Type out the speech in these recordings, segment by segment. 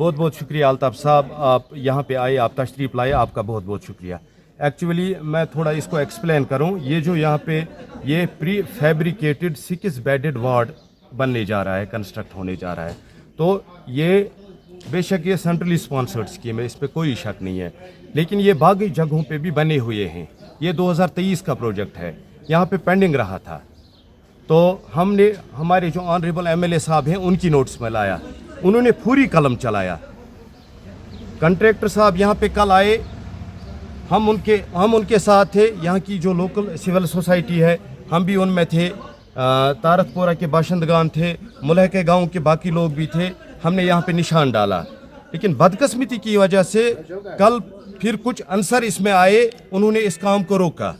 बहुत बहुत शुक्रिया अल्ताफ़ साहब, आप यहाँ पे आए, आप तशरीफ़ लाए, आपका बहुत बहुत शुक्रिया। एक्चुअली मैं थोड़ा इसको एक्सप्लेन करूँ, ये जो यहाँ पे ये प्री फैब्रिकेटेड 6 बेडेड वार्ड बनने जा रहा है, कंस्ट्रक्ट होने जा रहा है, तो ये बेशक ये सेंट्रली स्पॉन्सर्ड स्कीम है, इस पर कोई शक नहीं है, लेकिन ये बाकी जगहों पे भी बने हुए हैं। ये 2023 का प्रोजेक्ट है, यहाँ पे पेंडिंग रहा था, तो हमने हमारे जो ऑनरेबल एमएलए साहब हैं उनकी नोटिस में लाया, उन्होंने पूरी कलम चलाया। कंट्रैक्टर साहब यहाँ पे कल आए, हम उनके साथ थे, यहाँ की जो लोकल सिविल सोसाइटी है हम भी उनमें थे, तारकपुरा के बाशिंदगान थे, मुलह के गाँव के बाकी लोग भी थे, हमने यहाँ पे निशान डाला। लेकिन बदकिस्मती की वजह से कल फिर कुछ अंसर इसमें आए, उन्होंने इस काम को रोका।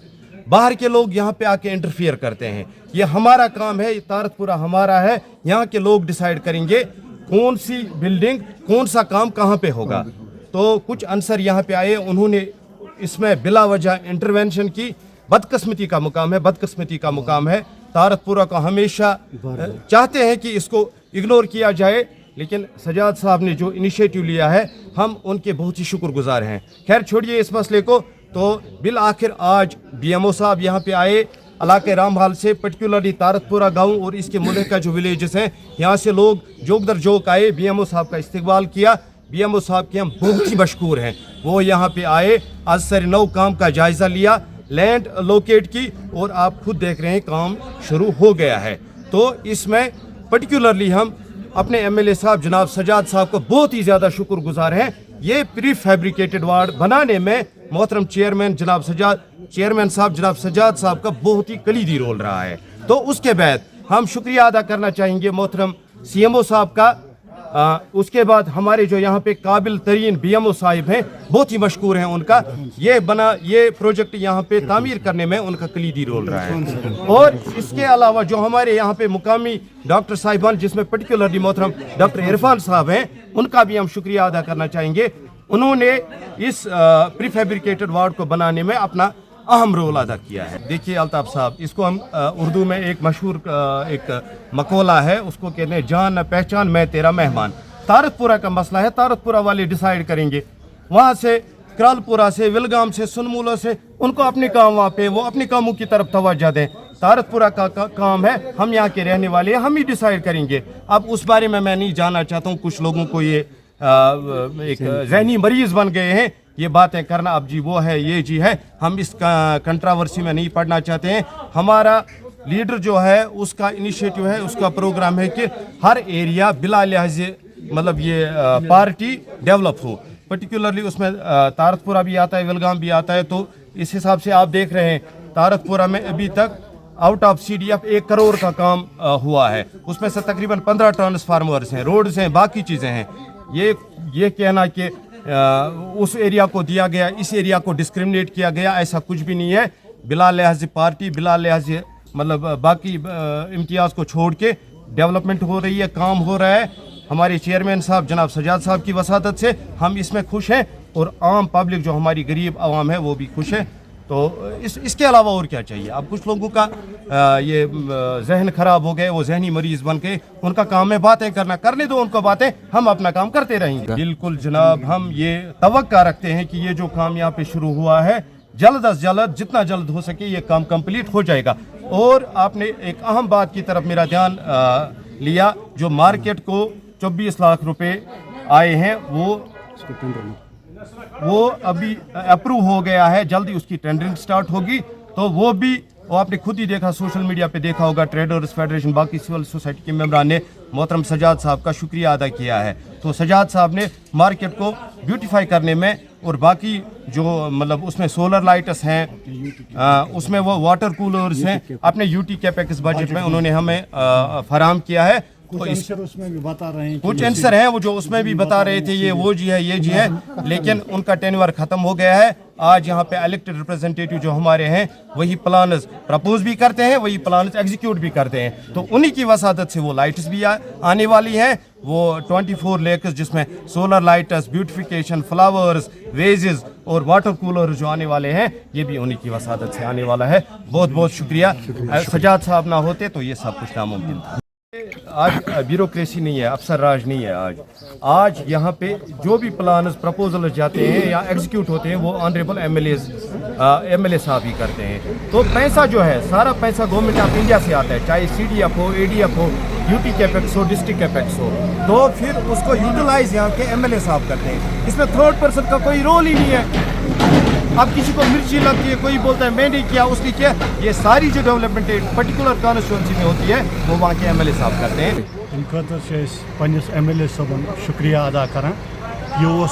बाहर के लोग यहाँ पे आके इंटरफियर करते हैं, ये हमारा काम है, तारकपुरा हमारा है, यहाँ के लोग डिसाइड करेंगे कौन सी बिल्डिंग कौन सा काम कहाँ पे होगा। तो कुछ अंसर यहाँ पे आए, उन्होंने इसमें बिला वजह इंटरवेंशन की। बदकिस्मती का मुकाम है, बदकिस्मती का मुकाम है। तारकपुरा को हमेशा चाहते हैं कि इसको इग्नोर किया जाए, लेकिन सजाद साहब ने जो इनिशिएटिव लिया है हम उनके बहुत ही शुक्रगुजार हैं। खैर छोड़िए इस मसले को, तो बिल आखिर आज बीएमओ साहब यहाँ पे आए इलाके रामहाल से, पर्टिकुलरली तारकपुरा गांव और इसके मुल्क का जो विलेजेस हैं, यहाँ से लोग जोक दर जोक आए, बीएमओ साहब का इस्तकबाल किया। बीएमओ साहब के हम बहुत ही मशकूर हैं, वो यहाँ पे आए, आज सर नौ काम का जायज़ा लिया, लैंड लोकेट की, और आप खुद देख रहे हैं काम शुरू हो गया है। तो इसमें पर्टिकुलरली हम अपने एमएलए साहब जनाब सजाद साहब को बहुत ही ज़्यादा शुक्रगुजार हैं। ये प्री फैब्रिकेटेड वार्ड बनाने में मोहतरम चेयरमैन साहब जनाब सजाद साहब का बहुत ही कलीदी रोल रहा है। तो उसके बाद हम शुक्रिया अदा करना चाहेंगे मोहतरम सीएमओ साहब का, उसके बाद हमारे जो यहाँ पे काबिल तरीन बीएमओ साहिब हैं, बहुत ही मशकूर हैं उनका, ये प्रोजेक्ट यहाँ पे तामीर करने में उनका कलीदी रोल रहा है। और इसके अलावा जो हमारे यहाँ पे मुकामी डॉक्टर साहिबान, जिसमें पर्टिकुलरली मोहतरम डॉक्टर इरफान साहब हैं, उनका भी हम शुक्रिया अदा करना चाहेंगे। उन्होंने इस प्री फैब्रिकेटेड वार्ड को बनाने में अपना अहम रोल अदा किया है। देखिए अल्ताफ़ साहब, इसको हम उर्दू में एक मशहूर एक मकोला है, उसको कहते हैं जान न पहचान मैं तेरा मेहमान। तारकपुरा का मसला है, तारकपुरा वाले डिसाइड करेंगे, वहाँ से करालपुरा से, विलगाम से, सुनमूलो से, उनको अपने काम वहाँ पे वो अपने कामों की तरफ तवज्जो दें। तारकपुरा का काम है, हम यहाँ के रहने वाले हैं, हम ही डिसाइड करेंगे। अब उस बारे में मैं नहीं जानना चाहता हूँ, कुछ लोगों को ये एक जहनी मरीज बन गए हैं ये बातें करना, अब जी वो है ये जी है, हम इस कंट्रावर्सी में नहीं पड़ना चाहते हैं। हमारा लीडर जो है उसका इनिशिएटिव है, उसका प्रोग्राम है कि हर एरिया बिला लिहाज मतलब ये पार्टी डेवलप हो, पर्टिकुलरली उसमें तारकपुरा भी आता है, विलगाम भी आता है। तो इस हिसाब से आप देख रहे हैं तारकपुरा में अभी तक आउट ऑफ CDF 1 करोड़ का काम हुआ है, उसमें से तकरीबन 15 ट्रांसफार्मर्स हैं, रोड्स हैं, बाकी चीज़ें हैं। ये कहना कि उस एरिया को दिया गया, इस एरिया को डिस्क्रिमिनेट किया गया, ऐसा कुछ भी नहीं है। बिला लिहाज पार्टी, बिला लिहाज मतलब बाकी इम्तियाज़ को छोड़ के डेवलपमेंट हो रही है, काम हो रहा है। हमारे चेयरमैन साहब जनाब सजाद साहब की वसादत से हम इसमें खुश हैं, और आम पब्लिक जो हमारी गरीब आवाम है वो भी खुश है। तो इसके अलावा और क्या चाहिए। अब कुछ लोगों का ये जहन खराब हो गए, वो जहनी मरीज बन के, उनका काम है बातें करना, करने दो उनको बातें, हम अपना काम करते रहेंगे। बिल्कुल जनाब, हम ये तवक्का रखते हैं कि ये जो काम यहाँ पे शुरू हुआ है, जल्द अज जल्द जितना जल्द हो सके ये काम कंप्लीट हो जाएगा। और आपने एक अहम बात की तरफ मेरा ध्यान लिया, जो मार्केट को 24 लाख रुपए आए हैं, वो अभी अप्रूव हो गया है, जल्दी उसकी टेंडरिंग स्टार्ट होगी। तो वो आपने खुद ही देखा, सोशल मीडिया पे देखा होगा, ट्रेडर्स फेडरेशन, बाकी सिविल सोसाइटी के मेंबरान ने मोहतरम सजाद साहब का शुक्रिया अदा किया है। तो सजाद साहब ने मार्केट को ब्यूटीफाई करने में, और बाकी जो मतलब उसमें सोलर लाइट्स हैं, उसमें वो वाटर कूलर्स हैं, अपने यूटी कैपेक्स बजट में उन्होंने हमें फराहम किया है। कुछ आंसर उसमें भी बता रहे हैं, कुछ आंसर हैं वो जो उसमें भी बता रहे थे ये वो जी है ये जी है, लेकिन उनका टेन्योर खत्म हो गया है। आज यहाँ पे इलेक्टेड रिप्रेजेंटेटिव जो हमारे हैं वही प्लान्स प्रपोज भी करते हैं, वही प्लान्स एग्जीक्यूट भी करते हैं। तो उन्हीं की वसादत से वो लाइट्स भी आने वाली हैं, वो 24 लेक्स जिसमें solar lights, beautification, flowers, wages और वाटर कूलर जो आने वाले हैं, ये भी उन्हीं की वसादत से आने वाला है। बहुत बहुत शुक्रिया। सजाद साहब ना होते तो ये सब कुछ नामुमकिन था। आज ब्यूरोक्रेसी नहीं है, अफसर राज नहीं है। आज यहाँ पे जो भी प्लान्स प्रपोजल जाते हैं या एग्जीक्यूट होते हैं वो ऑनरेबल एमएलए साहब ही करते हैं। तो पैसा जो है सारा पैसा गवर्नमेंट ऑफ इंडिया से आता है, चाहे CDF हो, ADF हो, यूटी कैपेक्स हो, डिस्ट्रिक्ट कैपेक्स हो, तो फिर उसको यूटिलाइज यहाँ के एमएलए साहब करते हैं। इसमें थर्ड पर्सन का कोई रोल ही नहीं है। अब किसी को मिर्ची लगती है, कोई बोलता है मैंने किया, उसने किया, ये सारी जो डेवलपमेंट है पर्टिकुलर कॉन्स्टिट्यूंसी में होती है वो वहाँ के एमएलए साहब करते हैं। इन खतर पन्निस MLA सबन शुक्रिया अदा करान। यह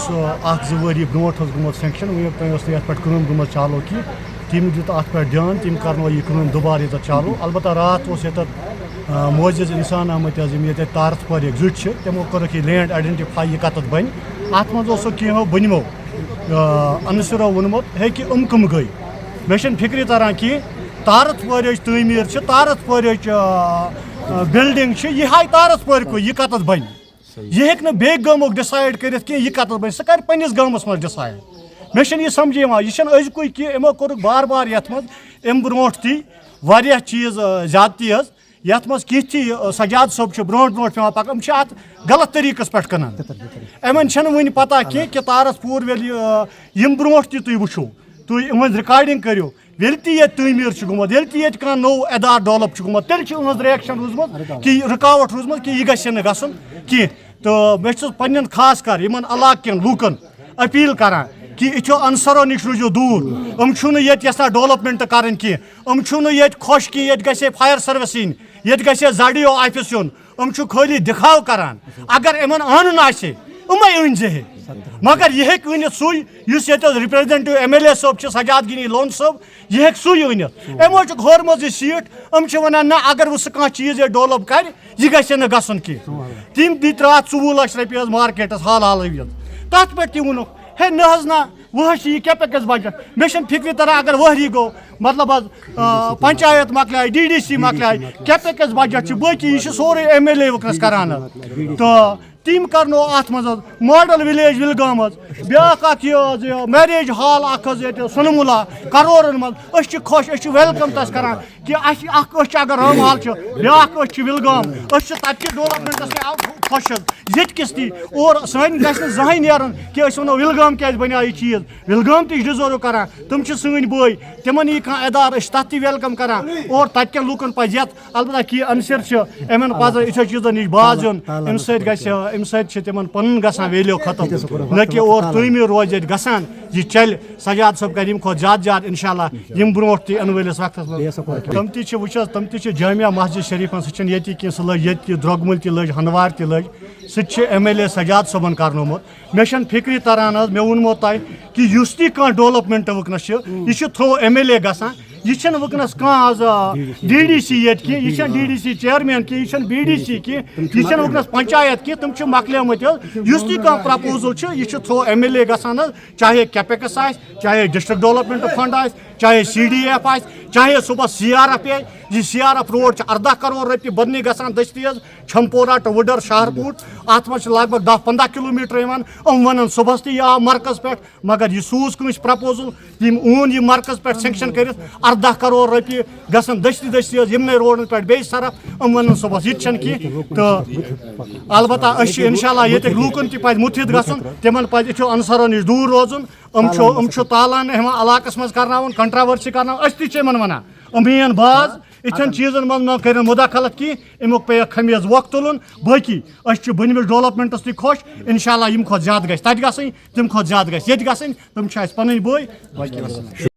अख जो वरी ब्रोट गुमत सेंक्शन वह पे ये कम गुम चालू की तम दित अत पे ध्यान तम कर यह कम दोबारा ये चालू। अलबत् रात ये मोजिज इंसान आमत ये तारत पर जुट तमो कर लैंड आइडेंटिफाई यह कत बन अत मो कहो बनमो अनसरो वोनमुत है कि कम गई मे फिक्र तरान कि तारत पर तमीर तारत पर बिल्डिंग यह हाय तारत पर यह कत बन यह हेक बे गामुक डिसाइड कर यह कत बन सह कर पन्निस गामस मज डिसाइड। मे यह समझ यह अजकु कि यमो कोर बार बार यथ मज ब्रोट ती वारिया चीज ज्यादती यथ मज कह सजाद सब ब्रोट ब्रोट पे पकान अत गलत तरीकस पे कनान यमन वन पता कि तारस पूर वेल ब्रोट तुम वो तुम रिकॉर्डिंग करो ये तमीर गुमुत ये कह नो एदार डेवलप गुमुत तेल रिएक्शन रूजमुत कि रुकावट रूजमुत कि यह गसन कह। तो मे पन्न खास कर इन इलाक कन लूकन अपील करान कि यह अनसरों नश रूजो दूर ये डेवलपमेंट कर ये खुश कि ये गे फायर सर्विस इन ये गे ZDO ऑफिस यून खाली दिखाव करान। अगर इन अन अन जे मगर यह वन सुस रिप्रेजेंटेटिव MLA सब सजाद गनी लोन सब यह सुई वन यमो हरम सीट वन ना अगर वह कह चीज डेवलप कर यह गसन कह तम दित रात 24 लाख रुपये मार्केटस हाल हाल तथ पे तुन है ना वह यह कैपेक्स बजट मे फिक्र तरह अगर वहरी गो मतलब पंचायत मकल DDC मकल कैपेक्स बजट बाकी यह सोरे MLA वकनस करान। तो तम करनो अत मॉडल विलेज विलगाम ब्या मैरिज हॉल सुनमुला करोरन मज खुश वेलकम तस करान कि अगर रम हाल ब्या विलगाम तक डेवलपमेंटस खुश ये ती और सन ग जहें नीरन कि वो विलगाम क्या बना यह चीज विलगाम डिजर्व करान तुम सन बई तिमन यह कह एदार तथ वेलकम करान और तक लूकन पज अलबत्ता कि अनसर इन पज इथो चीजों नश बाज यून अम तिमन पन गसान वैल्यू खत्म न कि और तमीर रोज ये गसान यह चल सजाद सब कर ज्यादा इंशाल्लाह यम ब्रोट ती अन वलिस वक्त तम ती वो तम ती जामिया मस्जिद शरीफन सह ये सह लज ये द्रगमुल तज हंदवार तज सह MLA सजाद सबन करनोमुत। मे फिक्र तरान मे वोनमो तह कि युस ती कह डेवलपमेंट वकनस यह थ्रो MLA गसान यह वकनस कह DDC ये यह DDC चेयरमैन कि यह BDC कि यह वकनस पंचायत कि तुम मकलमत युस ती कह प्रपोजल यह थ्रो MLA गसान चाहे कैपेक्स चाहे डिस्ट्रिक्ट डेवलपमेंट फंड चाहे CDF चाहे सुबह CRF यह CRF रोड 18 करोड़ रुपये बदनी गसान दस्तियज छमपोरा टू वुडर शाहरपुर अत लगभग 10-15 किलोमीटर वन सुबह ती मरकज पे मगर यह सूज कस प्रपोजल यम ऊन यह मरकज पे सेंक्शन कर 18 करोड़ रुपये गसन दस्ती दस्तियज यमन रोडन पे बे सरफ वन सुबह यह कह। तो अलबत्ता इंशाल्लाह ये लूकन तज मुथिद गसन तिमन पज अनसरों नश दूर रोजन तालान इलाकस मज कर कंट्रावर्सी कर वन अमीन बाज इथन चीजन मन कर मुदाखलत की अमुक पे खमीज वक तुलन बाकी बनमिस डेवलपमेंटस ती खुश इंशाल्लाह यम खो ज्यादा गस तत गसन तम खो ज्यादा गस ये गसन तुम पन बई बाकी।